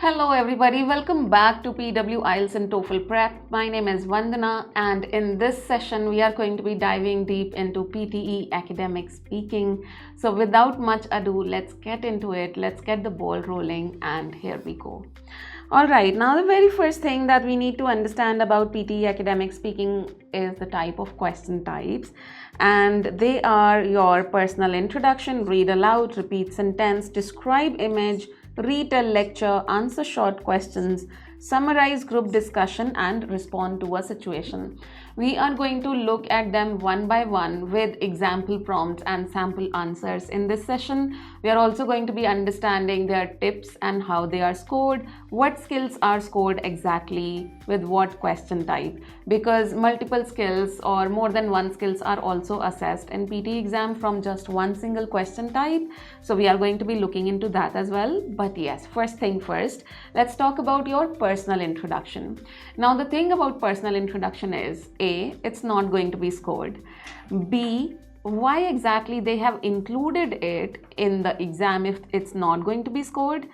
Hello everybody, welcome back to PW IELTS and TOEFL Prep. My name is Vandana and in this session we are going to be diving deep into PTE Academic Speaking. So without much ado, let's get into it, let's get the ball rolling and here we go. Alright, now the very first thing that we need to understand about PTE Academic Speaking is the type of question types, and they are your personal introduction, read aloud, repeat sentence, describe image, retell lecture, answer short questions, summarize group discussion and respond to a situation. We are going to look at them one by one with example prompts and sample answers in this session. We are also going to be understanding their tips and how they are scored, what skills are scored exactly with what question type, because multiple skills or more than one skills are also assessed in PT exam from just one single question type. So we are going to be looking into that as well. But yes, first thing first, let's talk about your personal introduction. Now the thing about personal introduction is A, it's not going to be scored. B, why exactly they have included it in the exam if it's not going to be scored?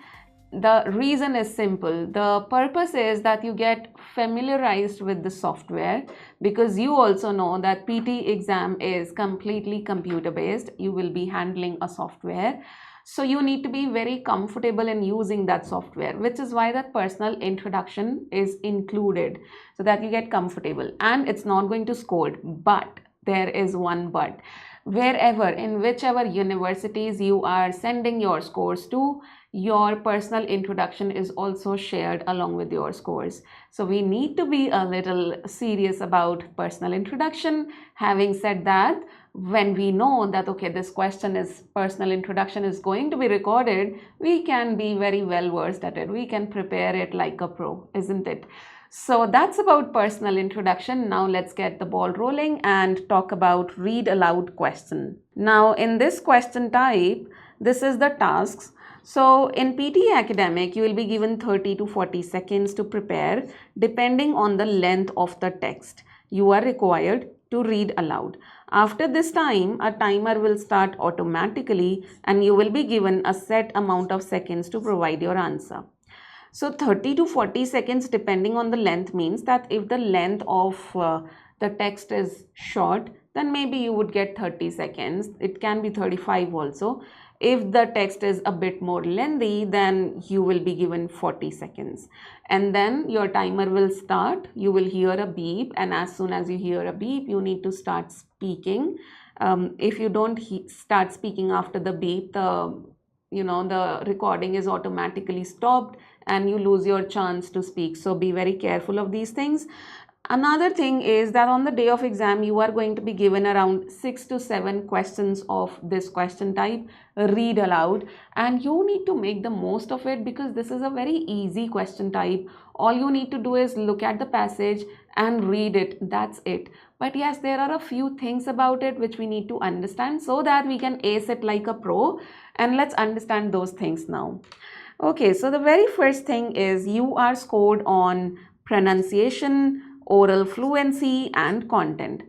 The reason is simple. The purpose is that you get familiarized with the software, because you also know that PT exam is completely computer based. You will be handling a software. So you need to be very comfortable in using that software, which is why that personal introduction is included, so that you get comfortable, and it's not going to score. But there is one but. Wherever, in whichever universities you are sending your scores to, your personal introduction is also shared along with your scores. So we need to be a little serious about personal introduction. Having said that, when we know that okay, this question is personal introduction is going to be recorded, we can be very well versed at it. We can prepare it like a pro, isn't it? So that's about personal introduction. Now let's get the ball rolling and talk about read aloud question. Now in this question type, this is the tasks. So in PTE Academic, you will be given 30 to 40 seconds to prepare depending on the length of the text. You are required to read aloud. After this time, a timer will start automatically and you will be given a set amount of seconds to provide your answer. So 30 to 40 seconds depending on the length means that if the length of the text is short, then maybe you would get 30 seconds. It can be 35 also. If the text is a bit more lengthy, then you will be given 40 seconds. And then your timer will start. You will hear a beep, and as soon as you hear a beep, you need to start speaking. If you don't start speaking after the beep, the recording is automatically stopped and you lose your chance to speak. So be very careful of these things. Another thing is that on the day of exam, you are going to be given around 6 to 7 questions of this question type, read aloud, and you need to make the most of it because this is a very easy question type. All you need to do is look at the passage and read it. That's it. But yes, there are a few things about it which we need to understand so that we can ace it like a pro, and let's understand those things now. Okay, so the very first thing is you are scored on pronunciation, oral fluency and content.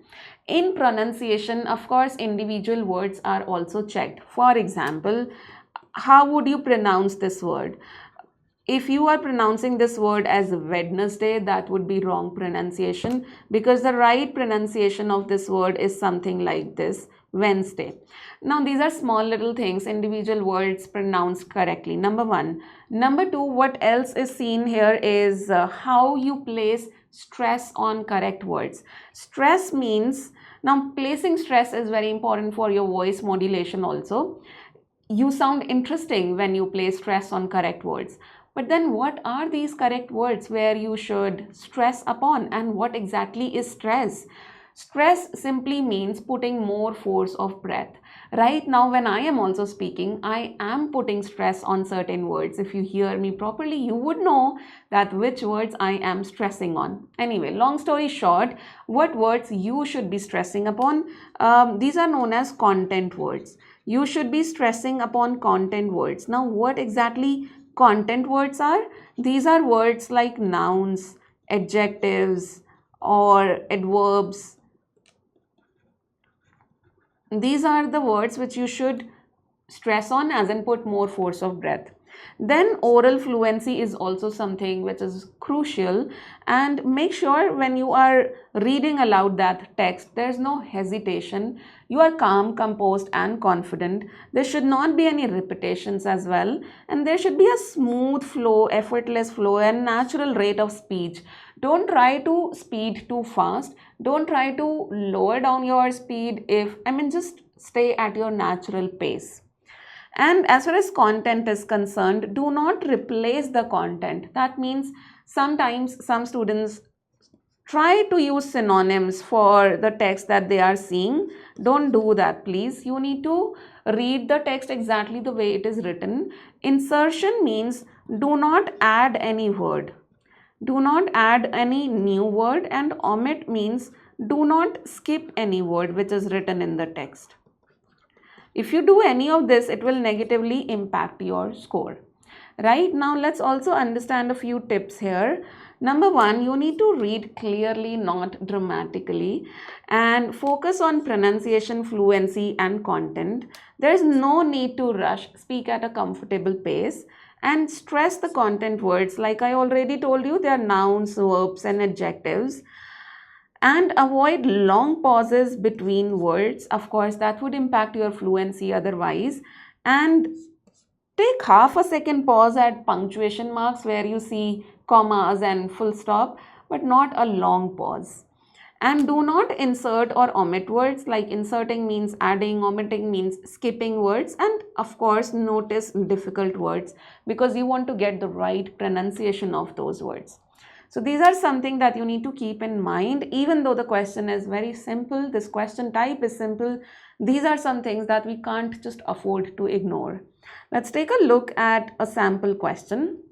In pronunciation, of course, individual words are also checked. For example, how would you pronounce this word? If you are pronouncing this word as Wednesday, that would be wrong pronunciation, because the right pronunciation of this word is something like this, Wednesday. Now these are small little things, individual words pronounced correctly, number one. Number two, what else is seen here is how you place stress on correct words. Stress means, now placing stress is very important for your voice modulation also. You sound interesting when you place stress on correct words. But then what are these correct words where you should stress upon, and what exactly is stress? Stress simply means putting more force of breath. Right now when I am also speaking, I am putting stress on certain words. If you hear me properly, you would know that which words I am stressing on. Anyway, long story short, what words you should be stressing upon? These are known as content words. You should be stressing upon content words. Now what exactly content words are? These are words like nouns, adjectives or adverbs. These are the words which you should stress on, as in put more force of breath. Then oral fluency is also something which is crucial, and make sure when you are reading aloud that text, there's no hesitation. You are calm, composed and confident. There should not be any repetitions as well, and there should be a smooth flow, effortless flow and natural rate of speech. Don't try to speed too fast. Don't try to lower down your speed. Just stay at your natural pace. And as far as content is concerned, do not replace the content. That means sometimes some students try to use synonyms for the text that they are seeing. Don't do that, please. You need to read the text exactly the way it is written. Insertion means do not add any word. Do not add any new word, and omit means do not skip any word which is written in the text. If you do any of this, it will negatively impact your score. Right, now let's also understand a few tips here. Number one, you need to read clearly, not dramatically, and focus on pronunciation, fluency and content. There is no need to rush. Speak at a comfortable pace and stress the content words. Like I already told you, they are nouns, verbs and adjectives. And avoid long pauses between words. Of course, that would impact your fluency otherwise. And take half a second pause at punctuation marks where you see commas and full stop, but not a long pause. And do not insert or omit words. Like inserting means adding, omitting means skipping words. And of course, notice difficult words because you want to get the right pronunciation of those words. So these are something that you need to keep in mind. Even though the question is very simple, this question type is simple, these are some things that we can't just afford to ignore. Let's take a look at a sample question.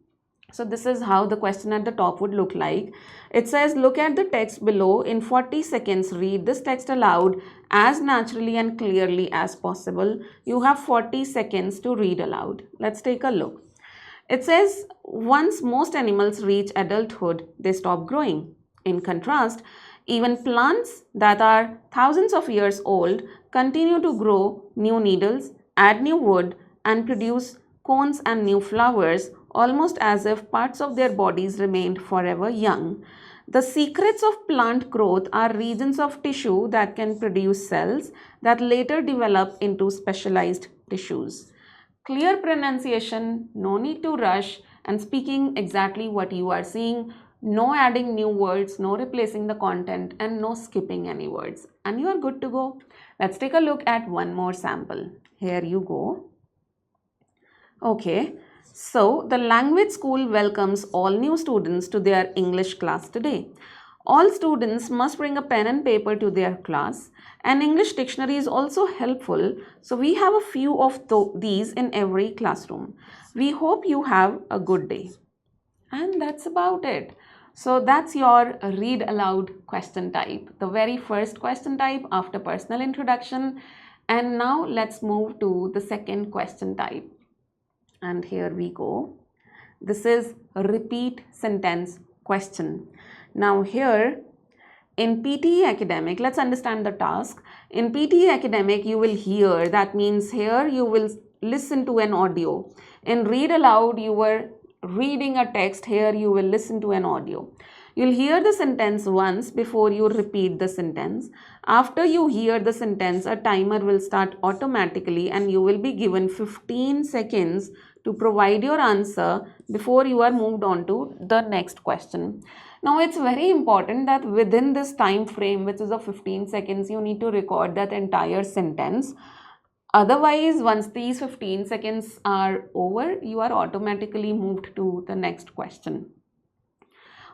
So this is how the question at the top would look like. It says, look at the text below. In 40 seconds, read this text aloud as naturally and clearly as possible. You have 40 seconds to read aloud. Let's take a look. It says, once most animals reach adulthood, they stop growing. In contrast, even plants that are thousands of years old continue to grow new needles, add new wood, and produce cones and new flowers, almost as if parts of their bodies remained forever young. The secrets of plant growth are regions of tissue that can produce cells that later develop into specialized tissues. Clear pronunciation, no need to rush, and speaking exactly what you are seeing. No adding new words, no replacing the content, and no skipping any words. And you are good to go. Let's take a look at one more sample. Here you go. Okay, so the language school welcomes all new students to their English class today. All students must bring a pen and paper to their class. An English dictionary is also helpful, so we have a few of these in every classroom. We hope you have a good day. And that's about it. So that's your read aloud question type, the very first question type after personal introduction. And now let's move to the second question type. And here we go. This is a repeat sentence question. Now here in PTE Academic, let's understand the task. In PTE Academic, you will hear, that means here you will listen to an audio. In read aloud, you were reading a text, here you will listen to an audio. You'll hear the sentence once before you repeat the sentence. After you hear the sentence, a timer will start automatically and you will be given 15 seconds to provide your answer before you are moved on to the next question. Now it's very important that within this time frame, which is of 15 seconds, you need to record that entire sentence. Otherwise, once these 15 seconds are over, you are automatically moved to the next question.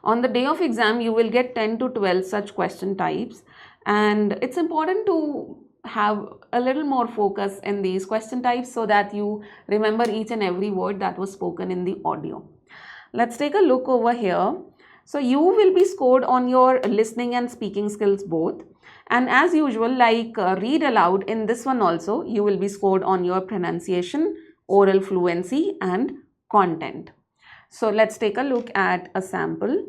On the day of exam, you will get 10 to 12 such question types, and it's important to have a little more focus in these question types so that you remember each and every word that was spoken in the audio. Let's take a look over here. So you will be scored on your listening and speaking skills both. And as usual, like read aloud, in this one also, you will be scored on your pronunciation, oral fluency and content. So let's take a look at a sample.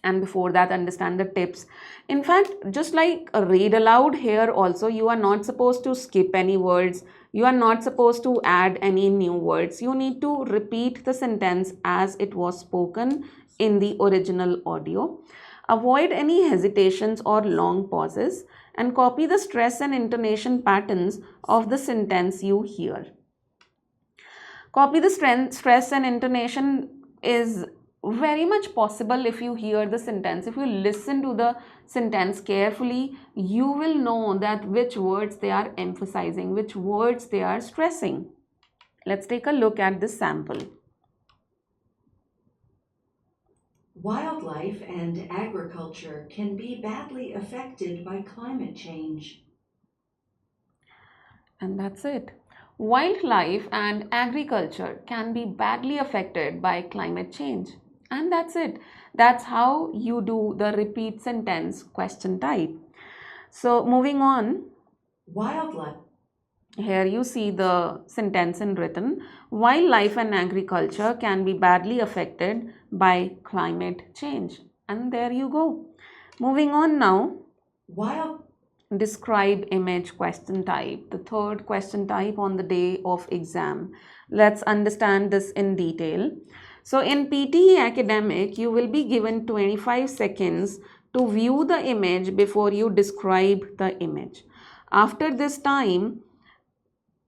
And before that, understand the tips. In fact, just like read aloud, here also you are not supposed to skip any words. You are not supposed to add any new words. You need to repeat the sentence as it was spoken in the original audio. Avoid any hesitations or long pauses and copy the stress and intonation patterns of the sentence you hear. Copy the stress and intonation is very much possible if you hear the sentence. If you listen to the sentence carefully, you will know that which words they are emphasizing, which words they are stressing. Let's take a look at this sample. Wildlife and agriculture can be badly affected by climate change. And that's it. Wildlife and agriculture can be badly affected by climate change. And that's it. That's how you do the repeat sentence question type. So moving on. Wildlife. Here you see the sentence in written. Wildlife and agriculture can be badly affected by climate change. And there you go. Moving on now. Describe image question type, the third question type on the day of exam. Let's understand this in detail. So in PTE Academic, you will be given 25 seconds to view the image before you describe the image. After this time,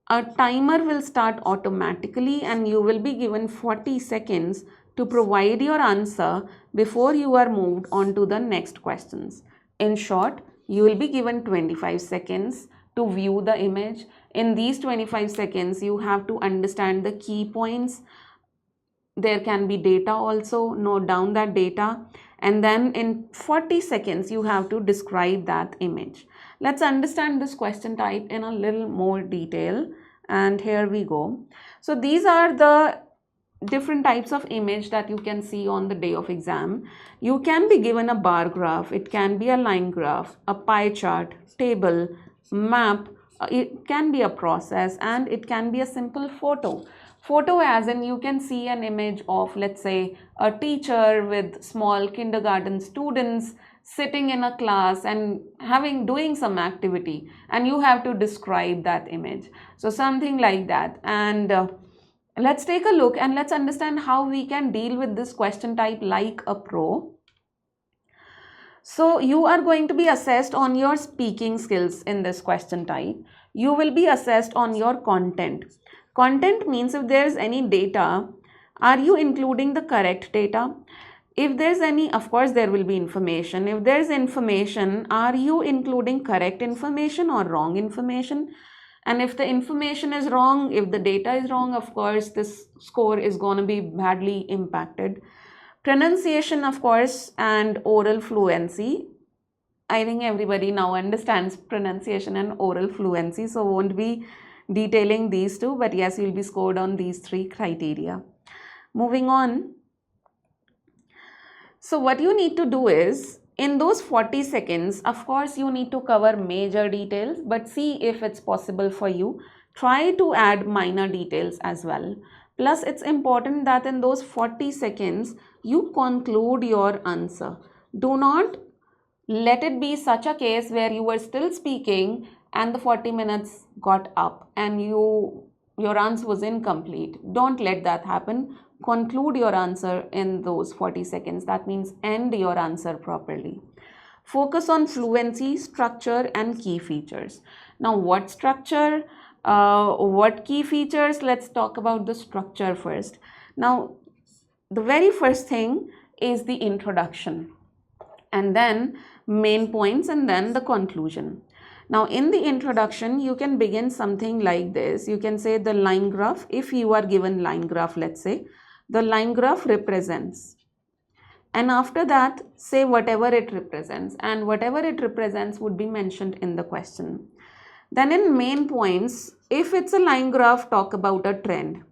a timer will start automatically and you will be given 40 seconds to provide your answer before you are moved on to the next questions. In short, you will be given 25 seconds to view the image. In these 25 seconds, you have to understand the key points. There can be data also, note down that data. And then in 40 seconds, you have to describe that image. Let's understand this question type in a little more detail. And here we go. So these are the different types of image that you can see on the day of exam. You can be given a bar graph, it can be a line graph, a pie chart, table, map, it can be a process, and it can be a simple photo. Photo as in you can see an image of, let's say, a teacher with small kindergarten students sitting in a class and doing some activity, and you have to describe that image. So something like that. And let's take a look and let's understand how we can deal with this question type like a pro. So you are going to be assessed on your speaking skills in this question type. You will be assessed on your content. Content means if there is any data, are you including the correct data? If there's any, of course there will be information. If there's information, are you including correct information or wrong information? And if the information is wrong, if the data is wrong, of course this score is going to be badly impacted. Pronunciation, of course, and oral fluency. I think everybody now understands pronunciation and oral fluency, so won't be detailing these two, but yes, you'll be scored on these three criteria. Moving on. So what you need to do is, in those 40 seconds, of course, you need to cover major details, but see if it's possible for you. Try to add minor details as well. Plus, it's important that in those 40 seconds, you conclude your answer. Do not let it be such a case where you were still speaking and the 40 minutes got up and your answer was incomplete. Don't let that happen. Conclude your answer in those 40 seconds. That means end your answer properly. Focus on fluency, structure, and key features. Now, what structure? What key features? Let's talk about the structure first. Now, the very first thing is the introduction, and then main points, and then the conclusion. Now, in the introduction, you can begin something like this. You can say the line graph. If you are given line graph, let's say, the line graph represents. And after that, say whatever it represents. And whatever it represents would be mentioned in the question. Then in main points, if it's a line graph, talk about a trend.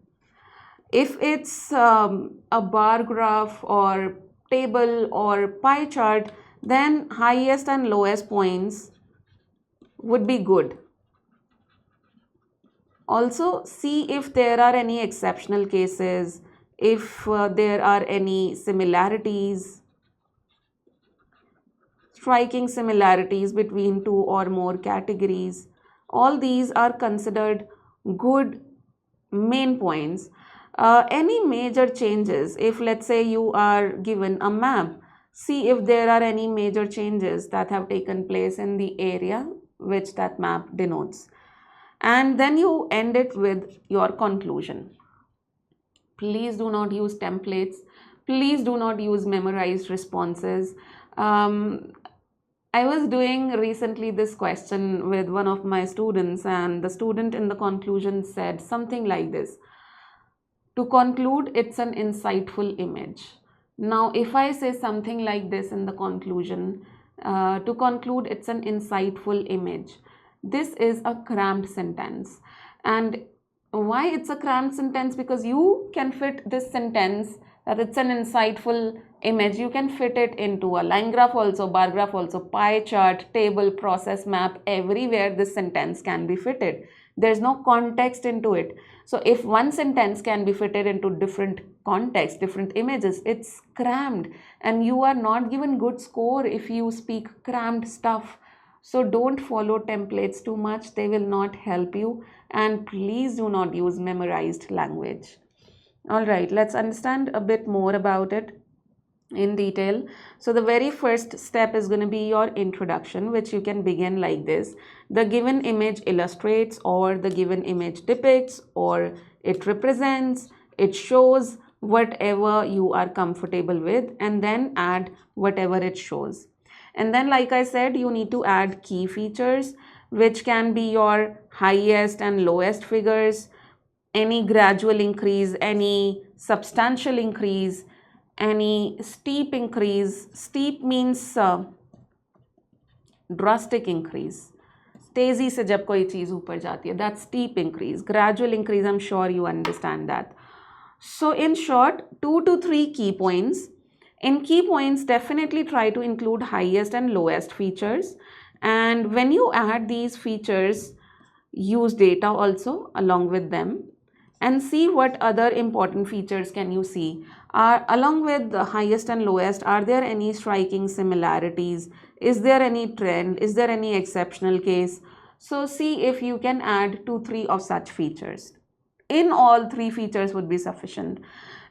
If it's a bar graph or table or pie chart, then highest and lowest points would be good. Also, see if there are any exceptional cases, if there are any similarities, striking similarities between two or more categories. All these are considered good main points. Any major changes, if let's say you are given a map, see if there are any major changes that have taken place in the area which that map denotes. And then you end it with your conclusion. Please do not use templates. Please do not use memorized responses. I was doing recently this question with one of my students, and the student in the conclusion said something like this: to conclude, it's an insightful image. Now, if I say something like this in the conclusion, to conclude, it's an insightful image, this is a cramped sentence. And why it's a cramped sentence? Because you can fit this sentence, that it's an insightful image, you can fit it into a line graph also, bar graph also, pie chart, table, process map, everywhere this sentence can be fitted. There's no context into it. So if one sentence can be fitted into different contexts, different images, it's crammed, and you are not given good score if you speak crammed stuff. So don't follow templates too much, they will not help you, and please do not use memorized language. All right, let's understand a bit more about it in detail. So the very first step is going to be your introduction, which you can begin like this: the given image illustrates, or the given image depicts, or it represents, it shows, whatever you are comfortable with, and then add whatever it shows. And then, like I said, you need to add key features, which can be your highest and lowest figures, any gradual increase, any substantial increase, any steep increase. Steep means drastic increase. तेजी से जब कोई चीज़ ऊपर जाती है, that's steep increase. Gradual increase, I'm sure you understand that. So in short, 2 to 3 key points. In key points, definitely try to include highest and lowest features. And when you add these features, use data also along with them, and see what other important features can you see. Along with the highest and lowest, are there any striking similarities? Is there any trend? Is there any exceptional case? So see if you can add 2-3 of such features. In all, 3 features would be sufficient.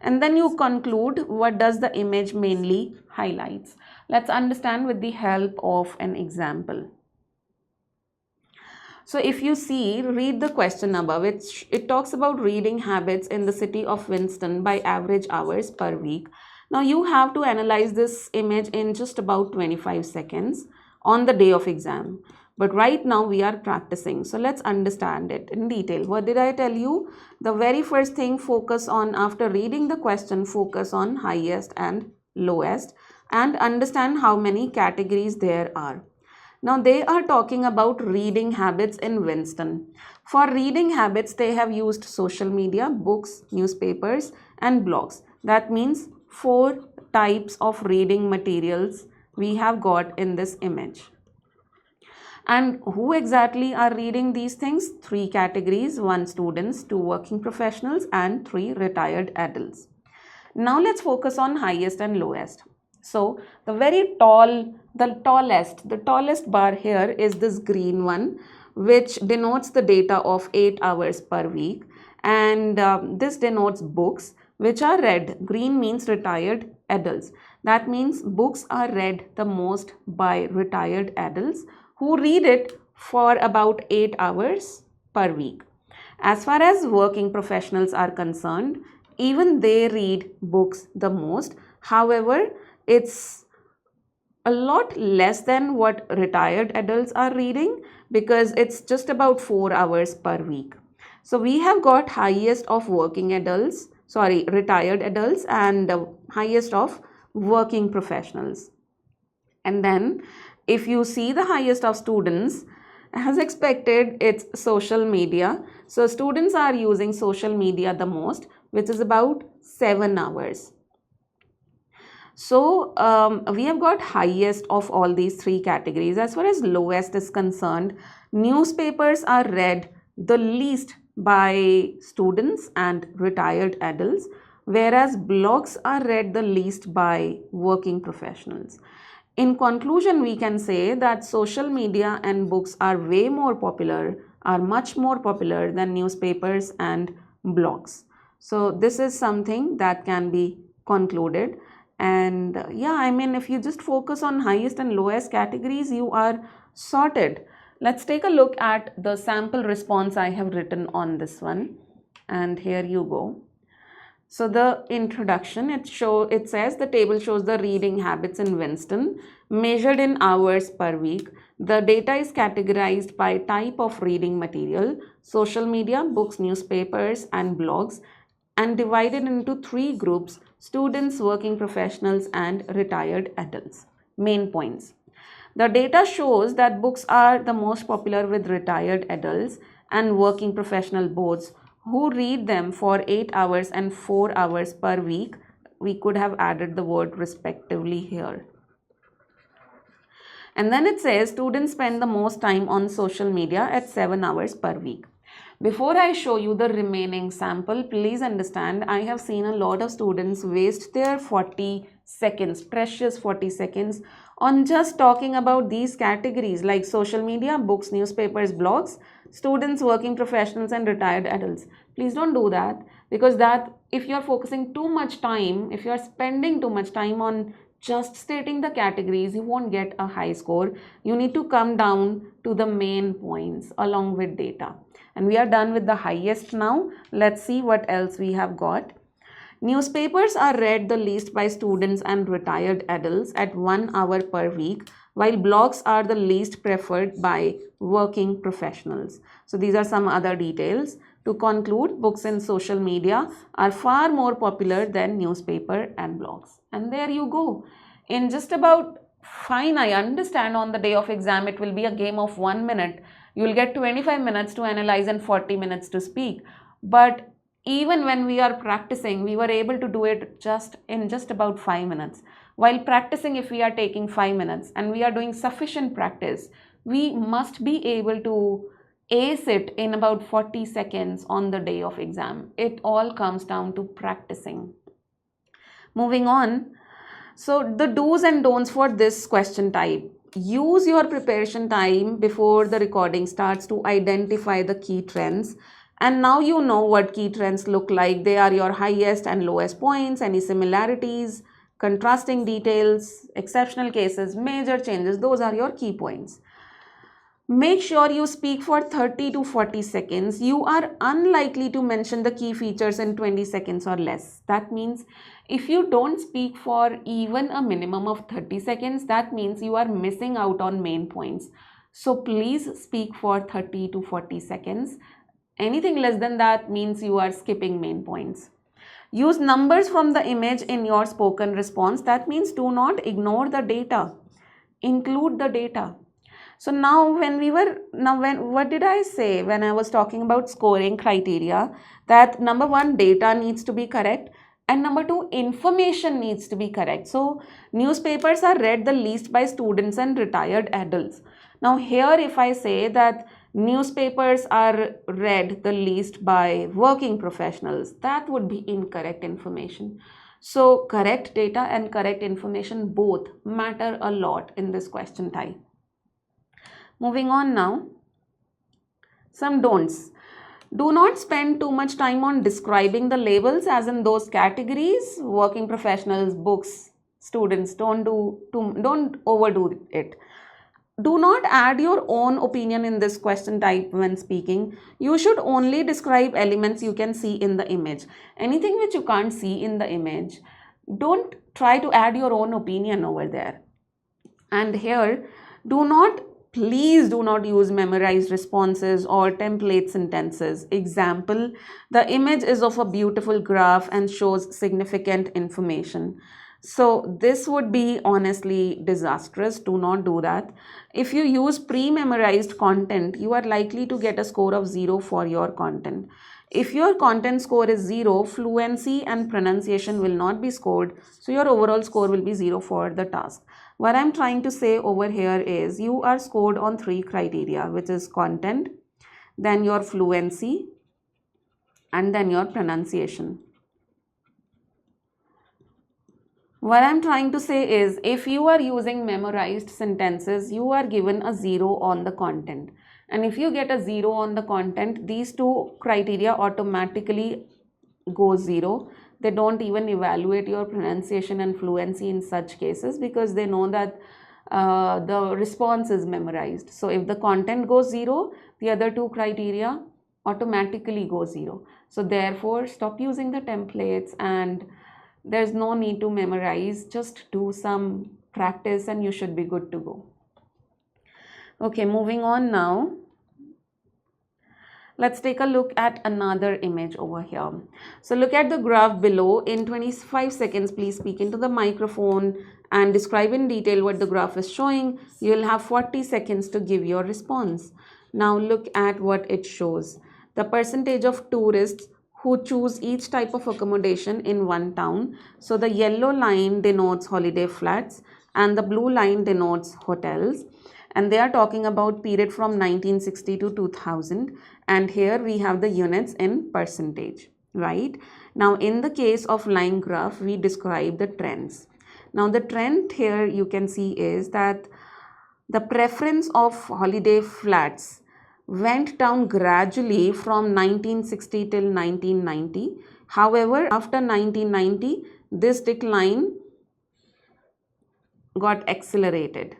And then you conclude, what does the image mainly highlights? Let's understand with the help of an example. So if you see, read the question above, it talks about reading habits in the city of Winston by average hours per week. Now you have to analyze this image in just about 25 seconds on the day of exam. But right now we are practicing. So let's understand it in detail. What did I tell you? The very first thing, focus on, after reading the question, focus on highest and lowest and understand how many categories there are. Now they are talking about reading habits in Winston. For reading habits, they have used social media, books, newspapers, and blogs. That means 4 types of reading materials we have got in this image. And who exactly are reading these things? 3 categories: 1 students, 2 working professionals, and 3 retired adults. Now let's focus on highest and lowest. So the very tallest bar here is this green one, which denotes the data of 8 hours per week, and this denotes books which are read. Green means retired adults. That means books are read the most by retired adults who read it for about 8 hours per week. As far as working professionals are concerned, even they read books the most. However, it's a lot less than what retired adults are reading, because it's just about 4 hours per week. So we have got highest of retired adults, and highest of working professionals. And then if you see the highest of students, as expected, it's social media. So students are using social media the most, which is about 7 hours. So we have got highest of all these 3 categories. As far as lowest is concerned, newspapers are read the least by students and retired adults, whereas blogs are read the least by working professionals. In conclusion, we can say that social media and books are way more popular are much more popular than newspapers and blogs. So this is something that can be concluded. And yeah, I mean, if you just focus on highest and lowest categories, you are sorted. Let's take a look at the sample response I have written on this one. And here you go. So the introduction, it says the table shows the reading habits in Winston measured in hours per week. The data is categorized by type of reading material, social media, books, newspapers, and blogs, and divided into three groups: students, working professionals, and retired adults. Main points. The data shows that books are the most popular with retired adults and working professional both, who read them for 8 hours and 4 hours per week. We could have added the word respectively here. And then it says students spend the most time on social media at 7 hours per week. Before I show you the remaining sample, please understand I have seen a lot of students waste their 40 seconds, precious 40 seconds, on just talking about these categories like social media, books, newspapers, blogs, students, working professionals, and retired adults. Please don't do that, because that, if you're focusing too much time, if you're spending too much time on just stating the categories, you won't get a high score. You need to come down to the main points along with data. And we are done with the highest now. Let's see what else we have got. Newspapers are read the least by students and retired adults at 1 hour per week, while blogs are the least preferred by working professionals. So these are some other details. To conclude, books and social media are far more popular than newspaper and blogs. And there you go. In just about, fine, I understand on the day of exam it will be a game of 1 minute. You will get 25 minutes to analyze and 40 minutes to speak. But even when we are practicing, we were able to do it in just about 5 minutes. While practicing, if we are taking 5 minutes and we are doing sufficient practice, we must be able to ace it in about 40 seconds on the day of exam. It all comes down to practicing. Moving on. So the do's and don'ts for this question type. Use your preparation time before the recording starts to identify the key trends. And now you know what key trends look like. They are your highest and lowest points, any similarities, contrasting details, exceptional cases, major changes. Those are your key points. Make sure you speak for 30 to 40 seconds. You are unlikely to mention the key features in 20 seconds or less. That means if you don't speak for even a minimum of 30 seconds, that means you are missing out on main points. So please speak for 30 to 40 seconds. Anything less than that means you are skipping main points. Use numbers from the image in your spoken response. That means do not ignore the data. Include the data. So now what did I say when I was talking about scoring criteria? That number one, data needs to be correct, and number two, information needs to be correct. So newspapers are read the least by students and retired adults. Now here, if I say that newspapers are read the least by working professionals, that would be incorrect information. So correct data and correct information both matter a lot in this question type. Moving on now, some don'ts. Do not spend too much time on describing the labels as in those categories. Working professionals, books, students, don't overdo it. Do not add your own opinion in this question type when speaking. You should only describe elements you can see in the image. Anything which you can't see in the image, don't try to add your own opinion over there. And here, please do not use memorized responses or template sentences. Example, the image is of a beautiful graph and shows significant information. So this would be honestly disastrous. Do not do that. If you use pre-memorized content, you are likely to get a score of 0 for your content. If your content score is 0, fluency and pronunciation will not be scored. So your overall score will be 0 for the task. What I'm trying to say over here is you are scored on 3 criteria, which is content, then your fluency, and then your pronunciation. What I'm trying to say is if you are using memorized sentences, you are given a 0 on the content. And if you get a 0 on the content, these two criteria automatically go 0. They don't even evaluate your pronunciation and fluency in such cases, because they know that the response is memorized. So if the content goes 0, the other two criteria automatically go 0. So therefore, stop using the templates, and there's no need to memorize. Just do some practice and you should be good to go. Okay, moving on now. Let's take a look at another image over here. So look at the graph below. In 25 seconds, please speak into the microphone and describe in detail what the graph is showing. You will have 40 seconds to give your response. Now look at what it shows. The percentage of tourists who choose each type of accommodation in one town. So the yellow line denotes holiday flats and the blue line denotes hotels. And they are talking about period from 1960 to 2000, and here we have the units in percentage, right? Now in the case of line graph, we describe the trends. Now the trend here you can see is that the preference of holiday flats went down gradually from 1960 till 1990. However, after 1990, this decline got accelerated.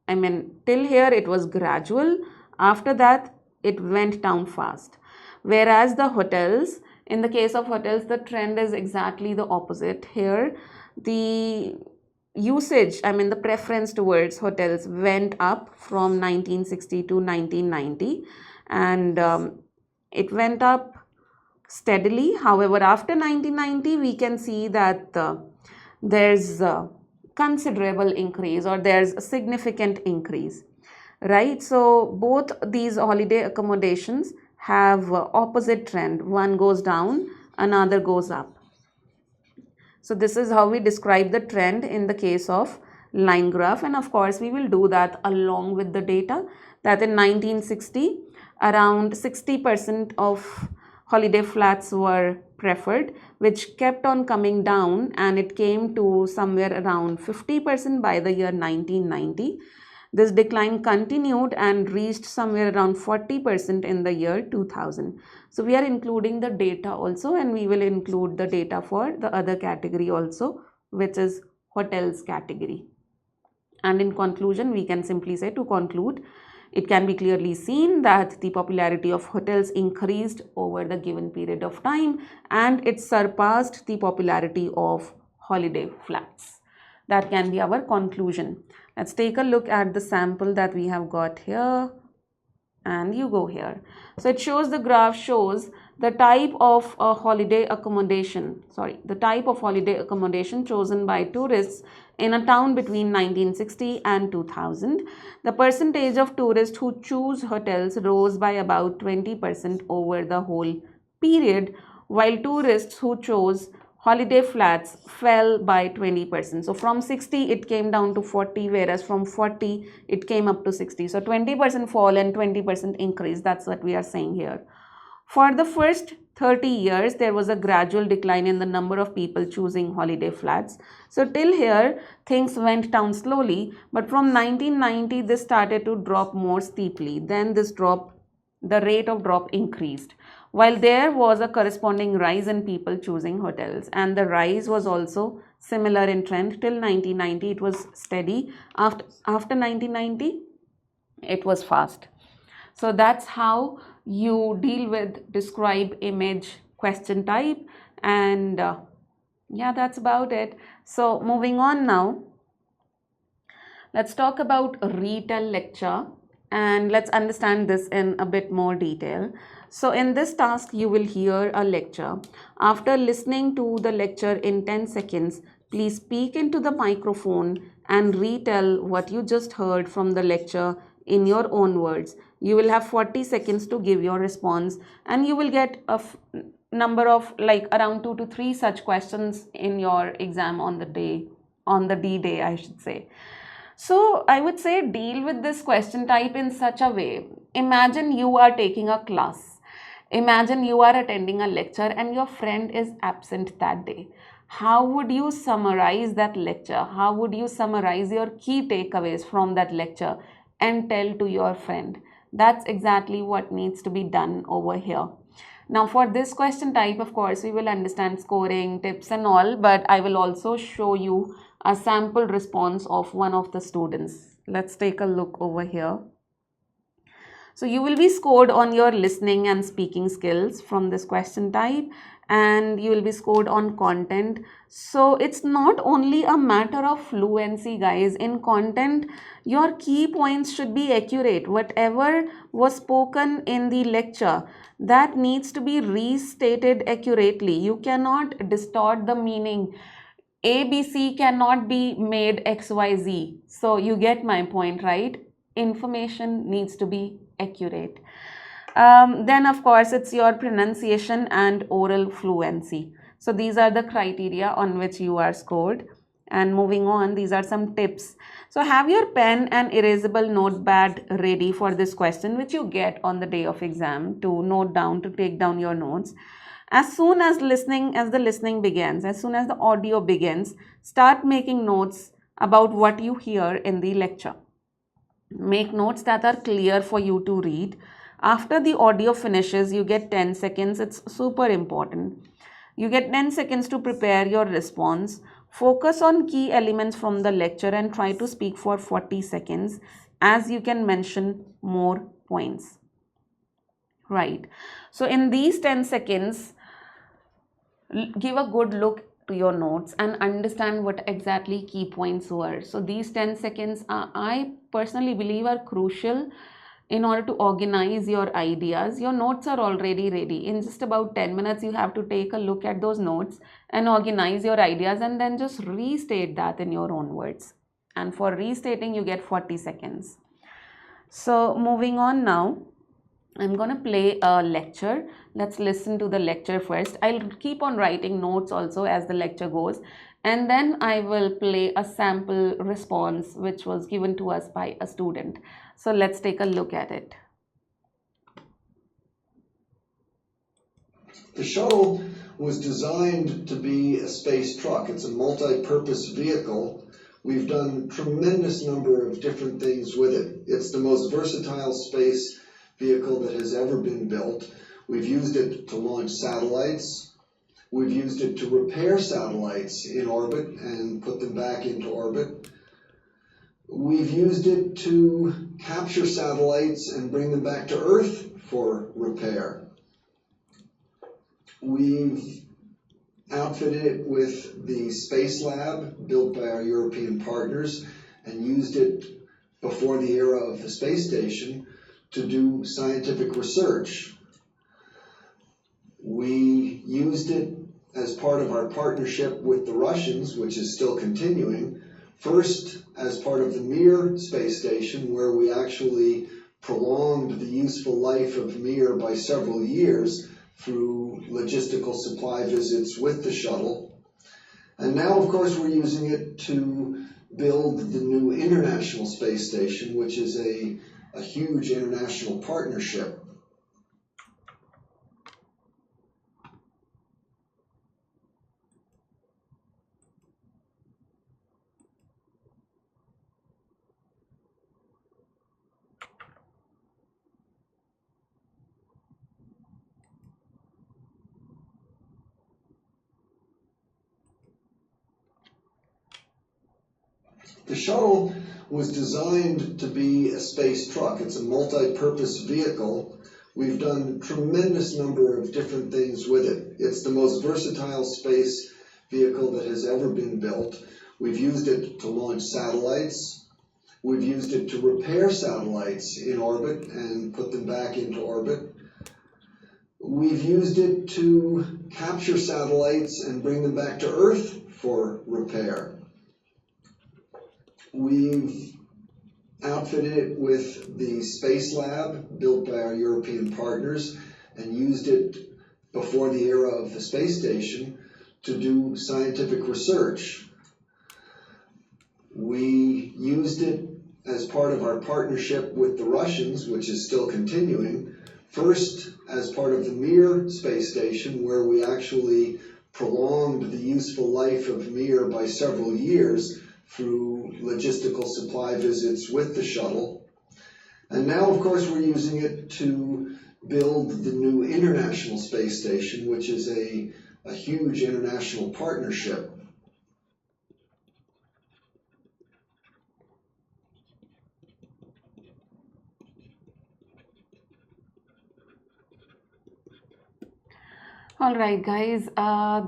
I mean, till here it was gradual. After that, it went down fast. Whereas the hotels, in the case of hotels, the trend is exactly the opposite. Here, the usage, I mean, the preference towards hotels went up from 1960 to 1990, and it went up steadily. However, after 1990, we can see that there's considerable increase, or there's a significant increase, right? So both these holiday accommodations have opposite trend. One goes down, another goes up. So this is how we describe the trend in the case of line graph, and of course we will do that along with the data that in 1960 around 60% of holiday flats were preferred, which kept on coming down, and it came to somewhere around 50% by the year 1990. This decline continued and reached somewhere around 40% in the year 2000. So we are including the data also, and we will include the data for the other category also, which is hotels category. And in conclusion, we can simply say, to conclude, it can be clearly seen that the popularity of hotels increased over the given period of time, and it surpassed the popularity of holiday flats. That can be our conclusion. Let's take a look at the sample that we have got here, and you go here. So it shows, the graph shows the type of holiday accommodation chosen by tourists in a town between 1960 and 2000. The percentage of tourists who choose hotels rose by about 20% over the whole period, while tourists who chose holiday flats fell by 20%. So from 60 it came down to 40, whereas from 40 it came up to 60. So 20% fall and 20% increase. That's what we are saying here. For the first 30 years, there was a gradual decline in the number of people choosing holiday flats. So till here, things went down slowly, but from 1990, this started to drop more steeply. Then the rate of drop increased, while there was a corresponding rise in people choosing hotels, and the rise was also similar in trend till 1990. It was steady. After 1990, it was fast. So that's how you deal with describe image question type, and yeah, that's about it. So moving on now, let's talk about Retell Lecture, and let's understand this in a bit more detail. So in this task, you will hear a lecture. After listening to the lecture in 10 seconds, please speak into the microphone and retell what you just heard from the lecture in your own words. You will have 40 seconds to give your response, and you will get a number of like around 2 to 3 such questions in your exam on the D-Day, I should say. So I would say deal with this question type in such a way. Imagine you are taking a class. Imagine you are attending a lecture and your friend is absent that day. How would you summarize that lecture? How would you summarize your key takeaways from that lecture and tell to your friend? That's exactly what needs to be done over here. Now for this question type, of course, we will understand scoring, tips and all, but I will also show you a sample response of one of the students. Let's take a look over here. So you will be scored on your listening and speaking skills from this question type, and you will be scored on content. So it's not only a matter of fluency, guys. In content, your key points should be accurate. Whatever was spoken in the lecture, that needs to be restated accurately. You cannot distort the meaning. ABC cannot be made XYZ. So you get my point, right? Information needs to be accurate. Then of course it's your pronunciation and oral fluency. So these are the criteria on which you are scored. And moving on, these are some tips. So have your pen and erasable notepad ready for this question, which you get on the day of exam to note down, to take down your notes. As soon as the listening begins, as soon as the audio begins, start making notes about what you hear in the lecture. Make notes that are clear for you to read. After the audio finishes, you get 10 seconds. It's super important. You get 10 seconds to prepare your response. Focus on key elements from the lecture and try to speak for 40 seconds, as you can mention more points. Right. So in these 10 seconds, give a good look to your notes and understand what exactly key points were. So these 10 seconds I personally believe are crucial in order to organize your ideas. Your notes are already ready. In just about 10 minutes, you have to take a look at those notes and organize your ideas and then just restate that in your own words. And for restating, you get 40 seconds. So moving on now, I'm going to play a lecture. Let's listen to the lecture first. I'll keep on writing notes also as the lecture goes. And then I will play a sample response which was given to us by a student. So let's take a look at it. The shuttle was designed to be a space truck. It's a multi-purpose vehicle. We've done a tremendous number of different things with it. It's the most versatile space vehicle that has ever been built. We've used it to launch satellites. We've used it to repair satellites in orbit and put them back into orbit. We've used it to capture satellites and bring them back to Earth for repair. We've outfitted it with the Space Lab built by our European partners and used it before the era of the space station to do scientific research. We used it as part of our partnership with the Russians, which is still continuing, first as part of the Mir space station, where we actually prolonged the useful life of Mir by several years through logistical supply visits with the shuttle. And now, of course, we're using it to build the new International Space Station, which is a huge international partnership. The shuttle was designed to be a space truck. It's a multi-purpose vehicle. We've done a tremendous number of different things with it. It's the most versatile space vehicle that has ever been built. We've used it to launch satellites. We've used it to repair satellites in orbit and put them back into orbit. We've used it to capture satellites and bring them back to Earth for repair. We've outfitted it with the Space Lab built by our European partners and used it before the era of the space station to do scientific research. We used it as part of our partnership with the Russians, which is still continuing, first as part of the Mir space station, where we actually prolonged the useful life of Mir by several years through logistical supply visits with the shuttle. And now, of course, we're using it to build the new International Space Station, which is a huge international partnership. All right, guys,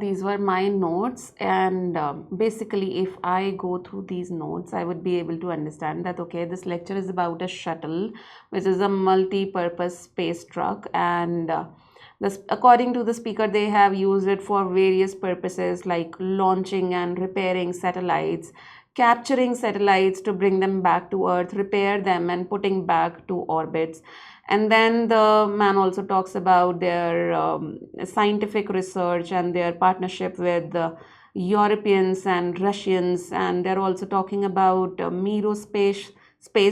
these were my notes, and basically, if I go through these notes, I would be able to understand that okay, this lecture is about a shuttle, which is a multi-purpose space truck, and according to the speaker, they have used it for various purposes like launching and repairing satellites, capturing satellites to bring them back to Earth, repair them, and putting back to orbits. And then the man also talks about their scientific research and their partnership with the Europeans and Russians, and they're also talking about Miro space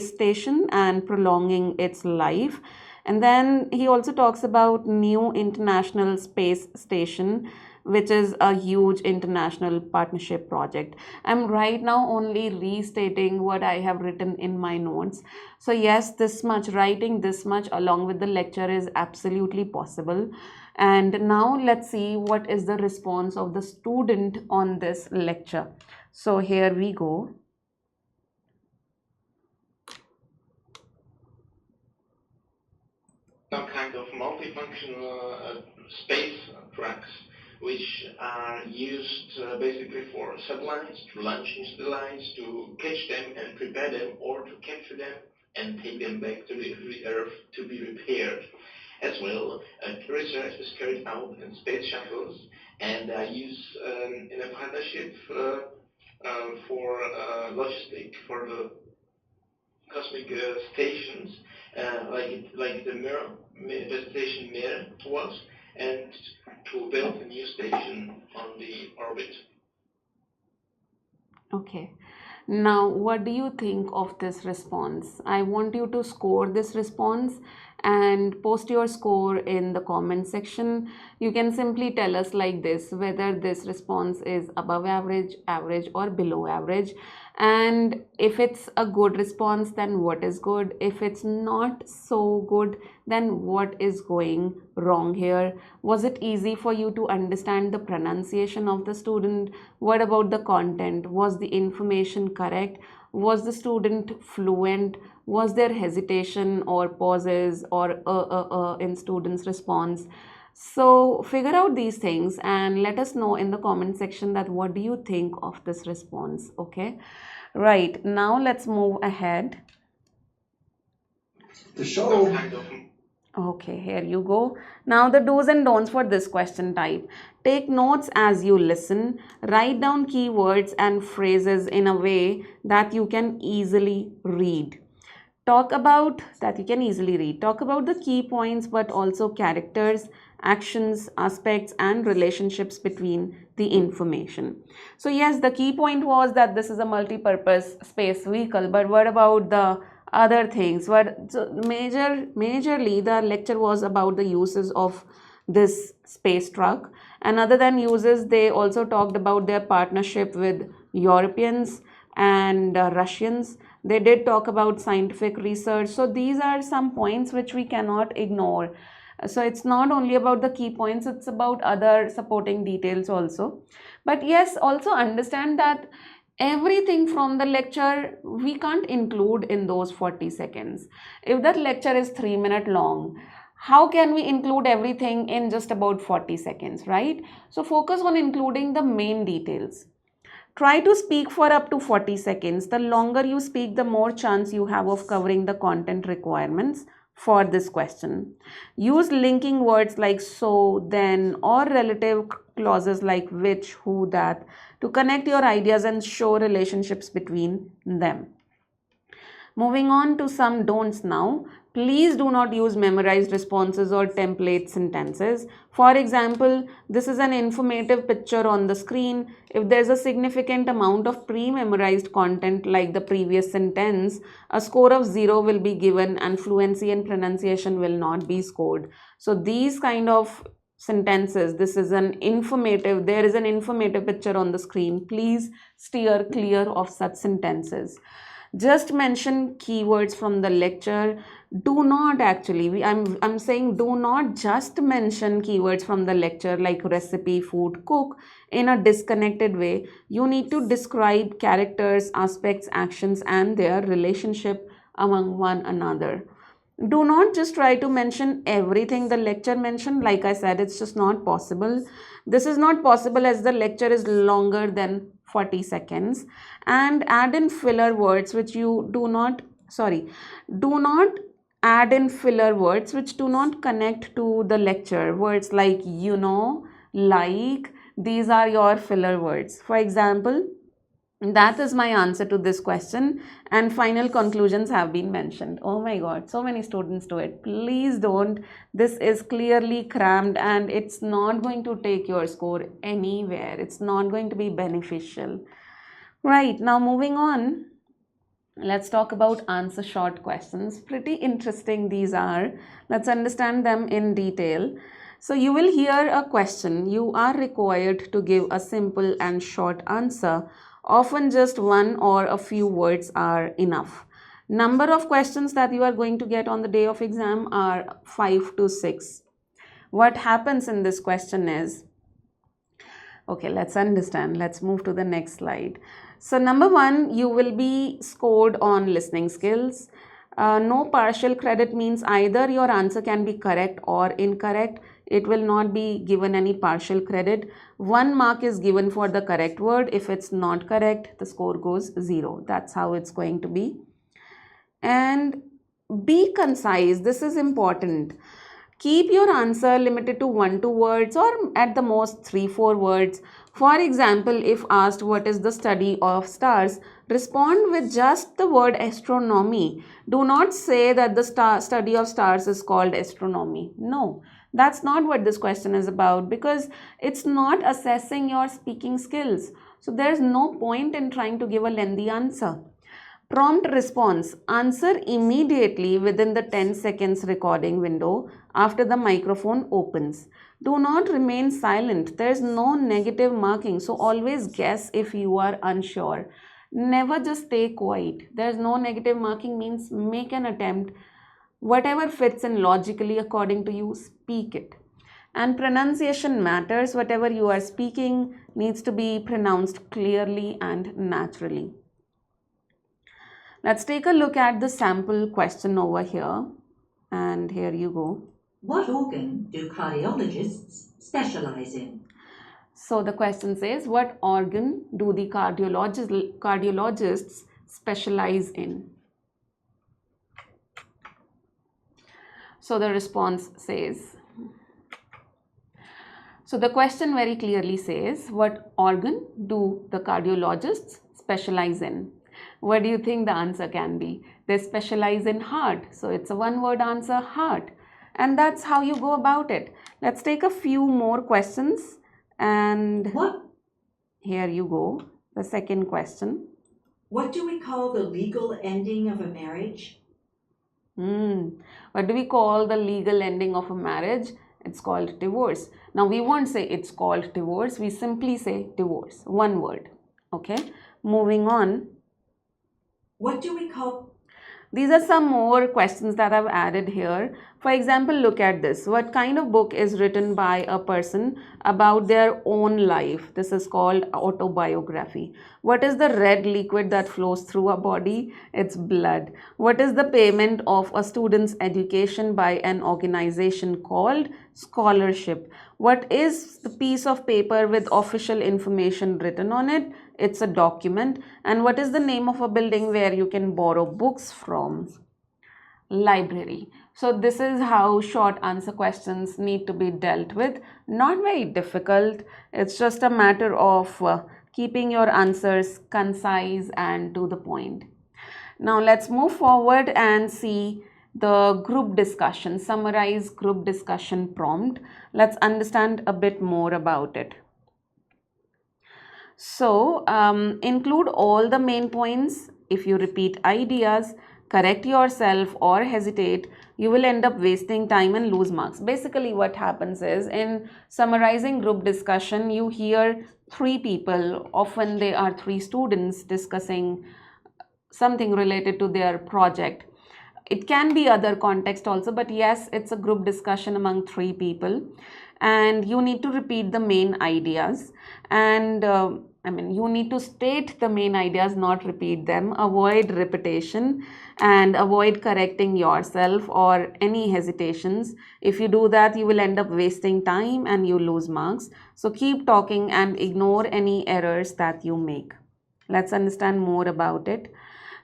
station and prolonging its life. And then he also talks about new international space station, which is a huge international partnership project. I'm right now only restating what I have written in my notes. So yes, this much writing, this much along with the lecture is absolutely possible. And now let's see what is the response of the student on this lecture. So here we go. Some kind of multifunctional space tracks, which are used basically for satellites, to launch in satellites, to catch them and prepare them, or to capture them and take them back to the Earth to be repaired. As well, research is carried out in space shuttles and are used in a partnership for logistic for the cosmic stations, like the station Mir was, and to build a new station on the orbit. Okay. Now, what do you think of this response? I want you to score this response and post your score in the comment section. You can simply tell us like this, whether this response is above average, average, or below average. And if it's a good response, then what is good? If it's not so good, then what is going wrong here? Was it easy for you to understand the pronunciation of the student? What about the content? Was the information correct? Was the student fluent? Was there hesitation or pauses or in students' response? So figure out these things and let us know in the comment section that what do you think of this response, okay? Right, now let's move ahead. The shuttle. Okay, here you go. Now the do's and don'ts for this question type. Take notes as you listen. Write down keywords and phrases in a way that you can easily read. Talk about the key points, but also characters, actions, aspects, and relationships between the information. So yes, the key point was that this is a multi-purpose space vehicle, but what about the other things? Majorly the lecture was about the uses of this space truck, and other than uses, they also talked about their partnership with Europeans and Russians. They did talk about scientific research. So these are some points which we cannot ignore. So it's not only about the key points, it's about other supporting details also. But yes, also understand that everything from the lecture we can't include in those 40 seconds. If that lecture is 3 minutes long, how can we include everything in just about 40 seconds, right? So focus on including the main details. Try to speak for up to 40 seconds. The longer you speak, the more chance you have of covering the content requirements for this question. Use linking words like so, then, or relative clauses like which, who, that to connect your ideas and show relationships between them. Moving on to some don'ts now. Please do not use memorized responses or template sentences. For example, this is an informative picture on the screen. If there's a significant amount of pre-memorized content like the previous sentence, a score of 0 will be given and fluency and pronunciation will not be scored. So these kind of sentences, there is an informative picture on the screen. Please steer clear of such sentences. Just mention keywords from the lecture. Do not actually, I'm saying do not just mention keywords from the lecture like recipe, food, cook in a disconnected way. You need to describe characters, aspects, actions, and their relationship among one another. Do not just try to mention everything the lecture mentioned. Like I said, it's just not possible. This is not possible as the lecture is longer than 40 seconds. And add in filler words which you do not, do not add in filler words which do not connect to the lecture. Words like you know, like, these are your filler words. For example, that is my answer to this question, and final conclusions have been mentioned. Oh my god, so many students do it. Please don't. This is clearly crammed and it's not going to take your score anywhere. It's not going to be beneficial. Right, now moving on, let's talk about answer short questions. Pretty interesting these are. Let's understand them in detail. So you will hear a question. You are required to give a simple and short answer. Often just one or a few words are enough. Number of questions that you are going to get on the day of exam are 5 to 6. What happens in this question is, okay, let's understand. Let's move to the next slide. So number one, you will be scored on listening skills. No partial credit means either your answer can be correct or incorrect. It will not be given any partial credit. 1 mark is given for the correct word. If it's not correct, the score goes 0. That's how it's going to be. And be concise. This is important. Keep your answer limited to 1-2 words or at the most 3-4 words. For example, if asked what is the study of stars, respond with just the word astronomy. Do not say that the study of stars is called astronomy. No, that's not what this question is about, because it's not assessing your speaking skills. So there's no point in trying to give a lengthy answer. Prompt response. Answer immediately within the 10 seconds recording window after the microphone opens. Do not remain silent. There's no negative marking, so always guess if you are unsure. Never just stay quiet. There's no negative marking, means make an attempt. Whatever fits in logically according to you, speak it. And pronunciation matters. Whatever you are speaking needs to be pronounced clearly and naturally. Let's take a look at the sample question over here. And here you go. What organ do cardiologists specialize in? So the question says, what organ do the cardiologists specialize in? So the response says, so the question very clearly says, what organ do the cardiologists specialize in? What do you think the answer can be? They specialize in heart. So it's a one-word answer, heart. And that's how you go about it. Let's take a few more questions. And What? Here you go. The second question. What do we call the legal ending of a marriage? What do we call the legal ending of a marriage? It's called divorce. Now we won't say it's called divorce. We simply say divorce. One word. Okay. Moving on. What do we call? These are some more questions that I've added here. For example, look at this. What kind of book is written by a person about their own life? This is called autobiography. What is the red liquid that flows through a body? It's blood. What is the payment of a student's education by an organization called scholarship? What is the piece of paper with official information written on it? It's a document. And what is the name of a building where you can borrow books from? Library. So this is how short answer questions need to be dealt with. Not very difficult. It's just a matter of keeping your answers concise and to the point. Now let's move forward and see the group discussion, summarize group discussion prompt. Let's understand a bit more about it. So include all the main points. If you repeat ideas, correct yourself or hesitate, you will end up wasting time and lose marks. Basically what happens is, in summarizing group discussion, you hear 3 people, often they are 3 students discussing something related to their project. It can be other context also, but yes, it's a group discussion among 3 people, and you need to repeat the main ideas, and you need to state the main ideas, not repeat them. Avoid repetition and avoid correcting yourself or any hesitations. If you do that, you will end up wasting time and you lose marks. So keep talking and ignore any errors that you make. Let's understand more about it.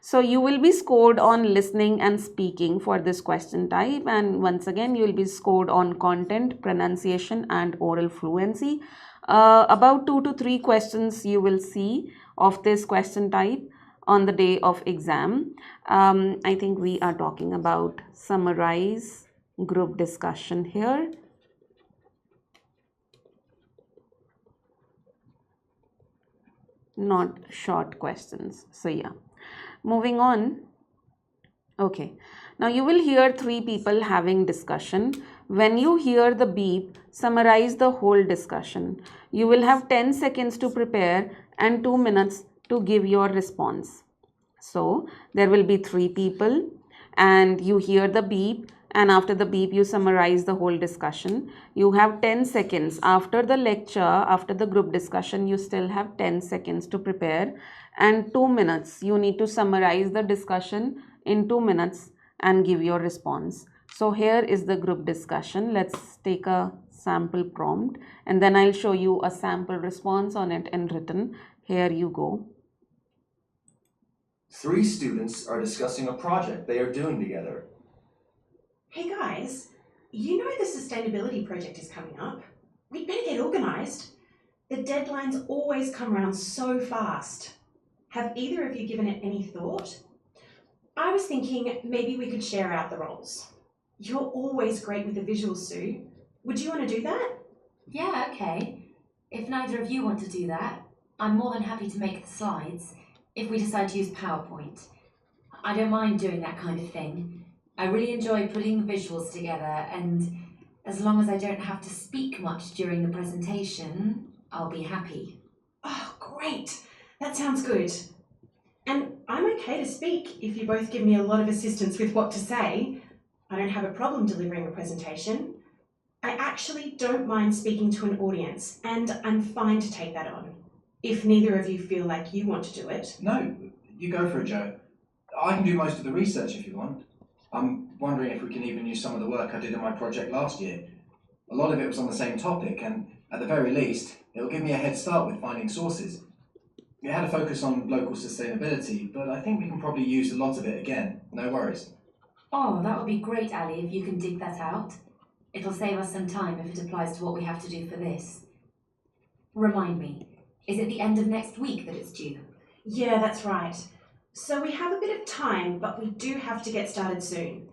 So you will be scored on listening and speaking for this question type, and once again you will be scored on content, pronunciation and oral fluency. About 2 to 3 questions you will see of this question type on the day of exam. I think we are talking about summarize, group discussion here. Not short questions. So yeah. Moving on. Okay, now you will hear 3 people having discussion. When you hear the beep, summarize the whole discussion. You will have 10 seconds to prepare and 2 minutes to give your response. So there will be 3 people and you hear the beep, and after the beep you summarize the whole discussion. You have 10 seconds. After the lecture, after the group discussion, you still have 10 seconds to prepare and 2 minutes. You need to summarize the discussion in 2 minutes and give your response. So here is the group discussion. Let's take a sample prompt and then I'll show you a sample response on it in written. Here you go. 3 students are discussing a project they are doing together. Hey guys, you know the sustainability project is coming up. We'd better get organised. The deadlines always come around so fast. Have either of you given it any thought? I was thinking maybe we could share out the roles. You're always great with the visuals, Sue. Would you want to do that? Yeah, okay. If neither of you want to do that, I'm more than happy to make the slides if we decide to use PowerPoint. I don't mind doing that kind of thing. I really enjoy putting the visuals together, and as long as I don't have to speak much during the presentation, I'll be happy. Oh, great. That sounds good. And I'm okay to speak if you both give me a lot of assistance with what to say. I don't have a problem delivering a presentation. I actually don't mind speaking to an audience, and I'm fine to take that on, if neither of you feel like you want to do it. No, you go for it, Joe. I can do most of the research if you want. I'm wondering if we can even use some of the work I did in my project last year. A lot of it was on the same topic, and at the very least, it'll give me a head start with finding sources. It had a focus on local sustainability, but I think we can probably use a lot of it again. No worries. Oh, that would be great, Ali, if you can dig that out. It'll save us some time if it applies to what we have to do for this. Remind me, is it the end of next week that it's due? Yeah, that's right. So we have a bit of time, but we do have to get started soon.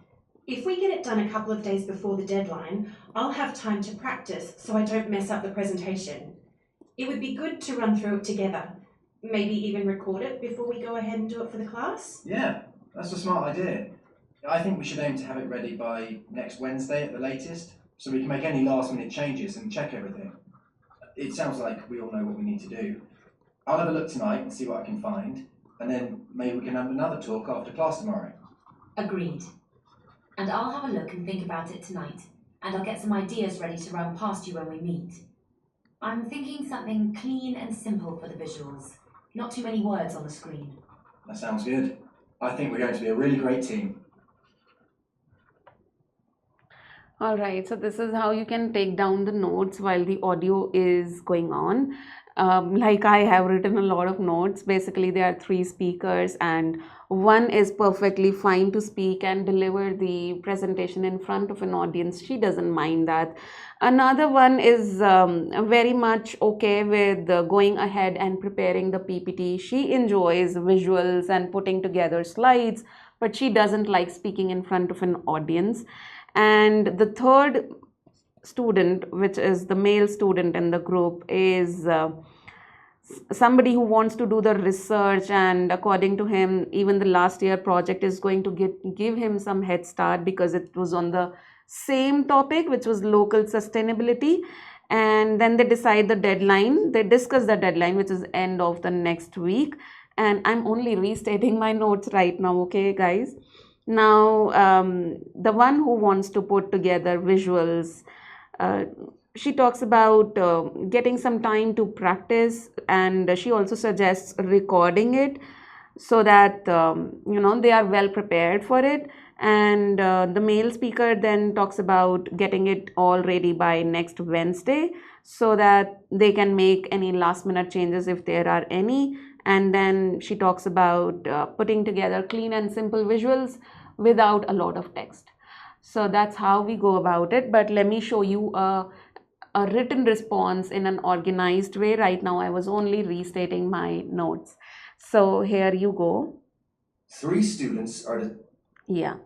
If we get it done a couple of days before the deadline, I'll have time to practice so I don't mess up the presentation. It would be good to run through it together. Maybe even record it before we go ahead and do it for the class? Yeah, that's a smart idea. I think we should aim to have it ready by next Wednesday at the latest, so we can make any last-minute changes and check everything. It sounds like we all know what we need to do. I'll have a look tonight and see what I can find, and then maybe we can have another talk after class tomorrow. Agreed. And I'll have a look and think about it tonight, and I'll get some ideas ready to run past you when we meet. I'm thinking something clean and simple for the visuals, not too many words on the screen. That sounds good. I think we're going to be a really great team. Alright, so this is how you can take down the notes while the audio is going on. Like I have written a lot of notes. Basically, there are 3 speakers and one is perfectly fine to speak and deliver the presentation in front of an audience. She doesn't mind that. Another one is very much okay with going ahead and preparing the PPT. She enjoys visuals and putting together slides, but she doesn't like speaking in front of an audience. And the third student, which is the male student in the group, is somebody who wants to do the research, and according to him, even the last year project is going to give him some head start because it was on the same topic, which was local sustainability. And then they decide the deadline. They discuss the deadline, which is end of the next week. and I'm only restating my notes right now, okay, guys? Now, the one who wants to put together visuals, uh, she talks about getting some time to practice, and she also suggests recording it so that they are well prepared for it. And the male speaker then talks about getting it all ready by next Wednesday so that they can make any last minute changes if there are any. And then she talks about putting together clean and simple visuals without a lot of text. So that's how we go about it. But let me show you a written response in an organized way. Right now I was only restating my notes. So here you go. 3 students are the Yeah.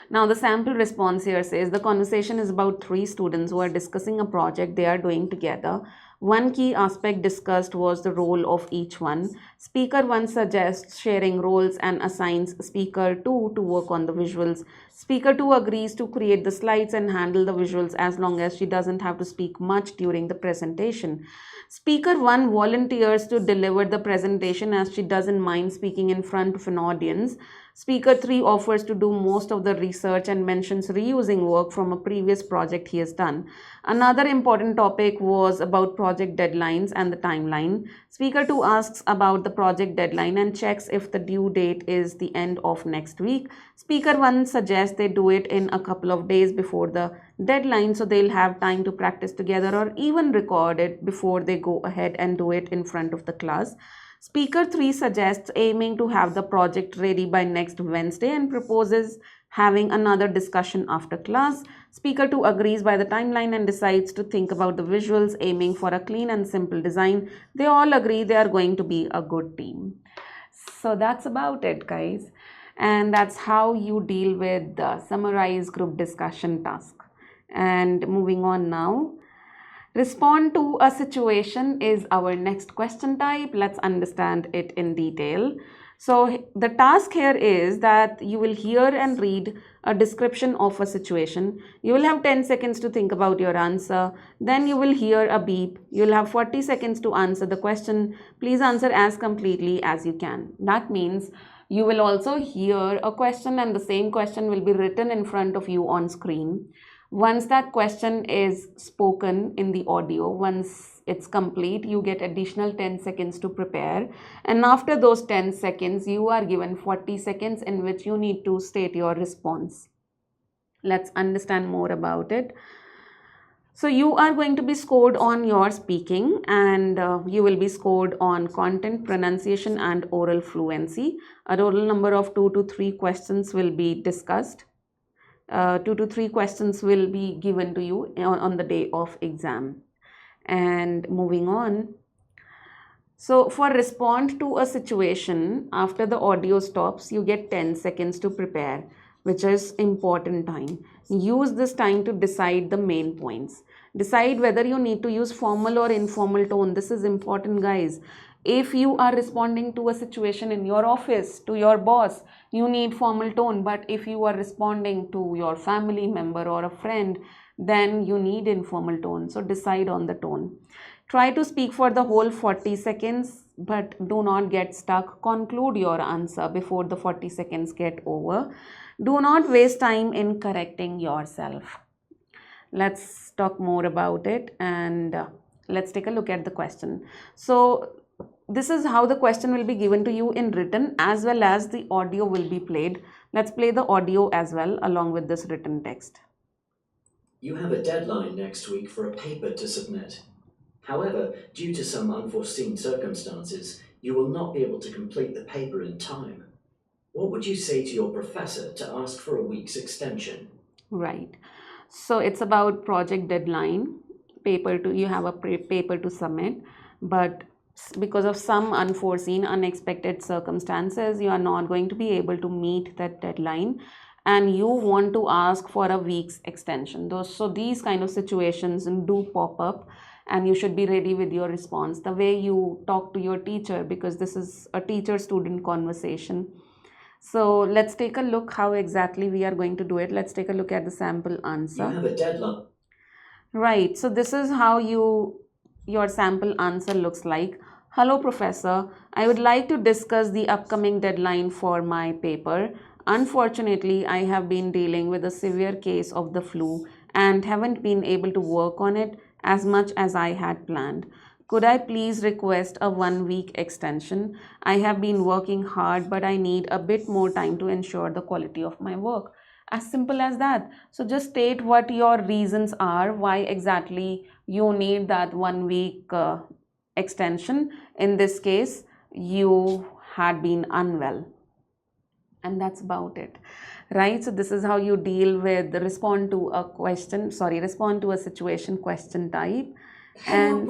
Now the sample response here says the conversation is about 3 students who are discussing a project they are doing together. One key aspect discussed was the role of each one. Speaker 1 suggests sharing roles and assigns Speaker 2 to work on the visuals. Speaker 2 agrees to create the slides and handle the visuals as long as she doesn't have to speak much during the presentation. Speaker 1 volunteers to deliver the presentation as she doesn't mind speaking in front of an audience. Speaker 3 offers to do most of the research and mentions reusing work from a previous project he has done. Another important topic was about project deadlines and the timeline. Speaker 2 asks about the project deadline and checks if the due date is the end of next week. Speaker 1 suggests they do it in a couple of days before the deadline so they'll have time to practice together or even record it before they go ahead and do it in front of the class. Speaker 3 suggests aiming to have the project ready by next Wednesday and proposes having another discussion after class. Speaker 2 agrees by the timeline and decides to think about the visuals, aiming for a clean and simple design. They all agree they are going to be a good team. So that's about it, guys. And that's how you deal with the summarize group discussion task. And moving on now. Respond to a situation is our next question type. Let's understand it in detail. So the task here is that you will hear and read a description of a situation. You will have 10 seconds to think about your answer. Then you will hear a beep. You will have 40 seconds to answer the question. Please answer as completely as you can. That means you will also hear a question and the same question will be written in front of you on screen. Once that question is spoken in the audio, once it's complete, you get additional 10 seconds to prepare. And after those 10 seconds, you are given 40 seconds in which you need to state your response. Let's understand more about it. So you are going to be scored on your speaking and you will be scored on content, pronunciation and oral fluency. A total number of 2 to 3 questions will be discussed. 2 to 3 questions will be given to you on the day of exam. And moving on. So for respond to a situation, after the audio stops, you get 10 seconds to prepare, which is important time. Use this time to decide the main points. Decide whether you need to use formal or informal tone. This is important, guys. If you are responding to a situation in your office, to your boss, you need formal tone. But if you are responding to your family member or a friend, then you need informal tone. So decide on the tone. Try to speak for the whole 40 seconds, but do not get stuck. Conclude your answer before the 40 seconds get over. Do not waste time in correcting yourself. Let's talk more about it and let's take a look at the question. So this is how the question will be given to you in written as well as the audio will be played. Let's play the audio as well along with this written text. You have a deadline next week for a paper to submit. However, due to some unforeseen circumstances, you will not be able to complete the paper in time. What would you say to your professor to ask for a week's extension? Right. So it's about project deadline. You have a paper to submit, but because of some unforeseen, unexpected circumstances, you are not going to be able to meet that deadline and you want to ask for a week's extension. So these kind of situations do pop up and you should be ready with your response. The way you talk to your teacher, because this is a teacher-student conversation. So let's take a look how exactly we are going to do it. Let's take a look at the sample answer. You have a deadline. Right. So this is how your sample answer looks like. Hello, Professor. I would like to discuss the upcoming deadline for my paper. Unfortunately, I have been dealing with a severe case of the flu and haven't been able to work on it as much as I had planned. Could I please request a 1 week extension? I have been working hard, but I need a bit more time to ensure the quality of my work. As simple as that. So just state what your reasons are, why exactly you need that 1 week extension. In this case, you had been unwell, and that's about it, right? So this is how you deal with respond to a question, sorry, respond to a situation question type. And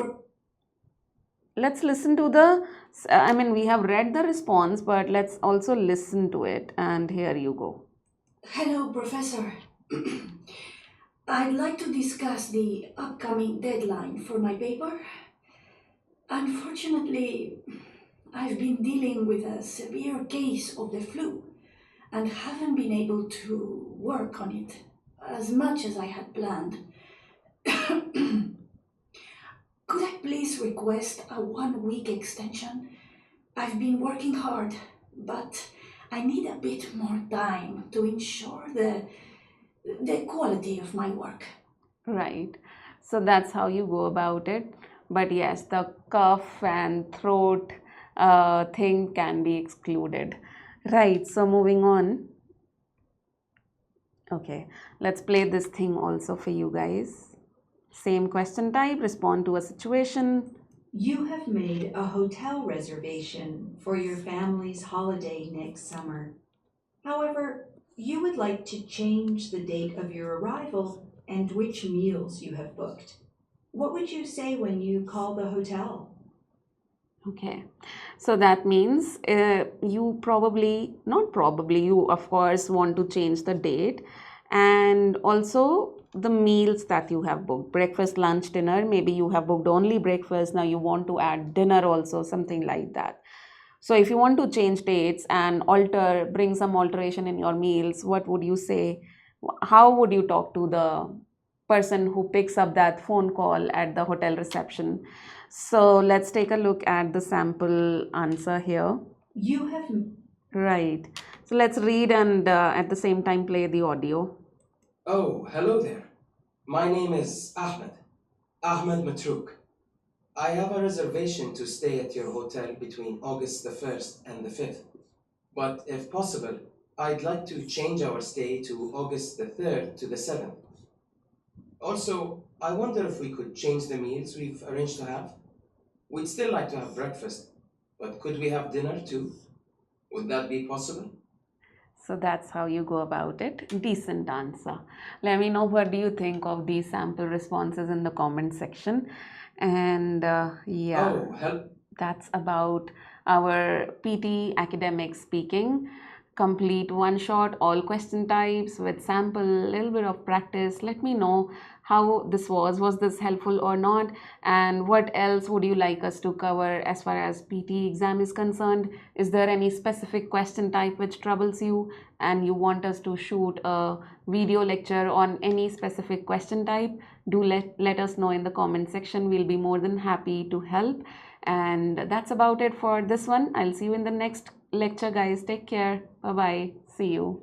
let's listen to the, I mean, we have read the response, but let's also listen to it. And here you go. Hello, Professor. I'd like to discuss the upcoming deadline for my paper. Unfortunately, I've been dealing with a severe case of the flu and haven't been able to work on it as much as I had planned. Could I please request a 1 week extension? I've been working hard, but I need a bit more time to ensure the quality of my work. Right. So that's how you go about it. But yes, the cough and throat thing can be excluded. Right. So moving on. Okay. Let's play this thing also for you guys. Same question type, respond to a situation. You have made a hotel reservation for your family's holiday next summer. However, you would like to change the date of your arrival and which meals you have booked. What would you say when you call the hotel? Okay, so that means you probably, not probably, you of course want to change the date and also the meals that you have booked, breakfast, lunch, dinner. Maybe you have booked only breakfast, now you want to add dinner also, something like that. So if you want to change dates and bring some alteration in your meals, what would you say? How would you talk to the person who picks up that phone call at the hotel reception? So let's take a look at the sample answer here. You have Right. So let's read and at the same time play the audio. Oh, hello there. My name is Ahmed Matrouk. I have a reservation to stay at your hotel between August the 1st and the 5th. But if possible, I'd like to change our stay to August the 3rd to the 7th. Also, I wonder if we could change the meals we've arranged to have. We'd still like to have breakfast, but could we have dinner too? Would that be possible? So that's how you go about it. Decent answer. Let me know what do you think of these sample responses in the comment section. And yeah, that's about our PTE Academic Speaking. Complete one shot, all question types with sample, little bit of practice. Let me know how this was this helpful or not, and what else would you like us to cover as far as PTE exam is concerned. Is there any specific question type which troubles you and you want us to shoot a video lecture on any specific question type? Do let us know in the comment section. We'll be more than happy to help. And that's about it for this one. I'll see you in the next lecture, guys. Take care. Bye bye. See you.